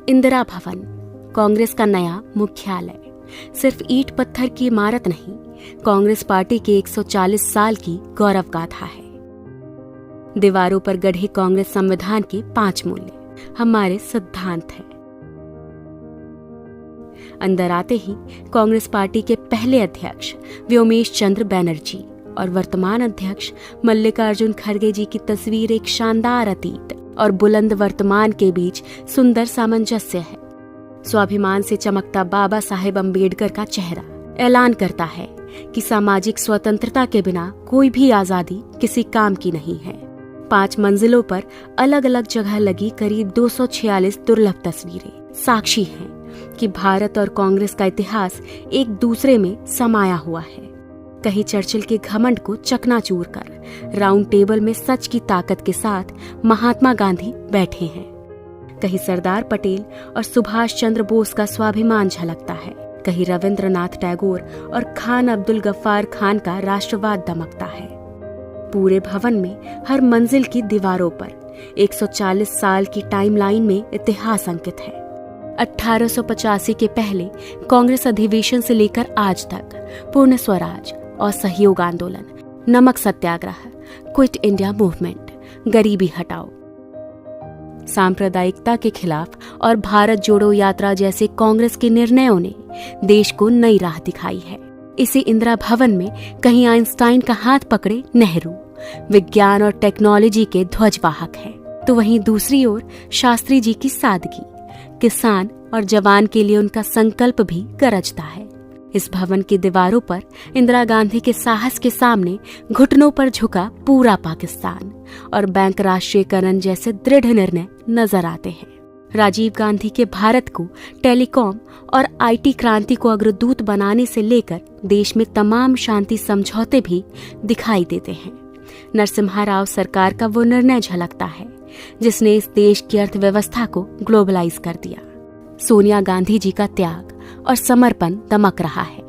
इंदिरा भवन, कांग्रेस का नया मुख्यालय। सिर्फ ईंट पत्थर की इमारत नहीं, कांग्रेस पार्टी के 140 साल की गौरव गाथा है। दीवारों पर गढ़े कांग्रेस संविधान के 5 मूल्य हमारे सिद्धांत हैं। अंदर आते ही कांग्रेस पार्टी के पहले अध्यक्ष व्योमेश चंद्र बैनर्जी और वर्तमान अध्यक्ष मल्लिकार्जुन खड़गे जी की तस्वीर एक शानदार अतीत और बुलंद वर्तमान के बीच सुंदर सामंजस्य है। स्वाभिमान से चमकता बाबा साहेब अम्बेडकर का चेहरा ऐलान करता है कि सामाजिक स्वतंत्रता के बिना कोई भी आजादी किसी काम की नहीं है। 5 मंजिलों पर अलग अलग जगह लगी करीब 246 दुर्लभ तस्वीरें साक्षी हैं कि भारत और कांग्रेस का इतिहास एक दूसरे में समाया हुआ है। कहीं चर्चिल के घमंड को चकनाचूर कर राउंड टेबल में सच की ताकत के साथ महात्मा गांधी बैठे हैं, कहीं सरदार पटेल और सुभाष चंद्र बोस का स्वाभिमान झलकता है, कहीं रविंद्रनाथ टैगोर और खान अब्दुल गफ्फार खान का राष्ट्रवाद दमकता है। पूरे भवन में हर मंजिल की दीवारों पर 140 साल की टाइमलाइन में इतिहास अंकित है। 1885 के पहले कांग्रेस अधिवेशन से लेकर आज तक पूर्ण स्वराज और सहयोग आंदोलन, नमक सत्याग्रह, क्विट इंडिया मूवमेंट, गरीबी हटाओ, सांप्रदायिकता के खिलाफ और भारत जोड़ो यात्रा जैसे कांग्रेस के निर्णयों ने देश को नई राह दिखाई है। इसी इंदिरा भवन में कहीं आइंस्टाइन का हाथ पकड़े नेहरू विज्ञान और टेक्नोलॉजी के ध्वजवाहक हैं, तो वहीं दूसरी ओर शास्त्री जी की सादगी, किसान और जवान के लिए उनका संकल्प भी गरजता है। इस भवन की दीवारों पर इंदिरा गांधी के साहस के सामने घुटनों पर झुका पूरा पाकिस्तान और बैंक राष्ट्रीयकरण जैसे दृढ़ निर्णय नजर आते हैं। राजीव गांधी के भारत को टेलीकॉम और आईटी क्रांति को अग्रदूत बनाने से लेकर देश में तमाम शांति समझौते भी दिखाई देते हैं। नरसिम्हा राव सरकार का वो निर्णय झलकता है जिसने इस देश की अर्थव्यवस्था को ग्लोबलाइज कर दिया। सोनिया गांधी जी का त्याग और समर्पण दमक रहा है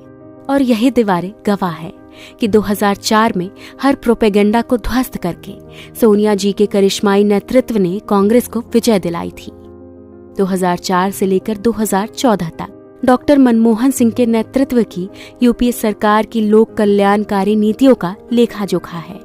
और यही दीवारें गवाह है कि 2004 में हर प्रोपेगेंडा को ध्वस्त करके सोनिया जी के करिश्माई नेतृत्व ने कांग्रेस को विजय दिलाई थी। 2004 से लेकर 2014 तक डॉक्टर मनमोहन सिंह के नेतृत्व की यूपीए सरकार की लोक कल्याणकारी नीतियों का लेखा जोखा है।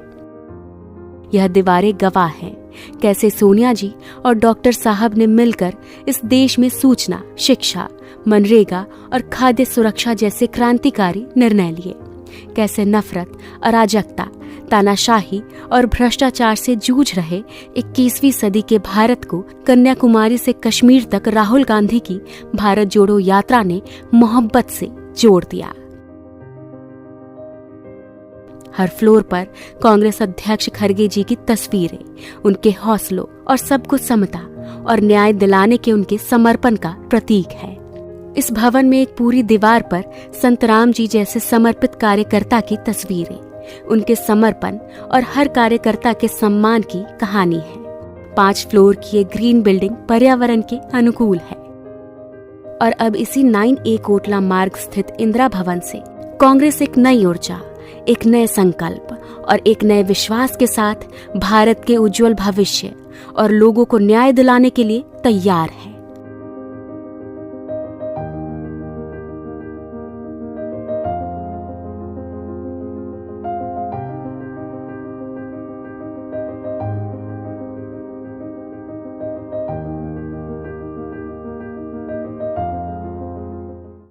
यह दीवारें गवाह हैं कैसे सोनिया जी और डॉक्टर साहब ने मिलकर इस देश में सूचना, शिक्षा, मनरेगा और खाद्य सुरक्षा जैसे क्रांतिकारी निर्णय लिए। कैसे नफरत, अराजकता, तानाशाही और भ्रष्टाचार से जूझ रहे 21वीं सदी के भारत को कन्याकुमारी से कश्मीर तक राहुल गांधी की भारत जोड़ो यात्रा ने मोहब्बत से जोड़ दिया। हर फ्लोर पर कांग्रेस अध्यक्ष खड़गे जी की तस्वीरें उनके हौसलों और सबको समता और न्याय दिलाने के उनके समर्पण का प्रतीक है। इस भवन में एक पूरी दीवार पर संत राम जी जैसे समर्पित कार्यकर्ता की तस्वीरें, उनके समर्पण और हर कार्यकर्ता के सम्मान की कहानी है। 5 फ्लोर की एक ग्रीन बिल्डिंग पर्यावरण के अनुकूल है और अब इसी 9A कोटला मार्ग स्थित इंदिरा भवन से कांग्रेस एक नई ऊर्जा, एक नए संकल्प और एक नए विश्वास के साथ भारत के उज्जवल भविष्य और लोगों को न्याय दिलाने के लिए तैयार है।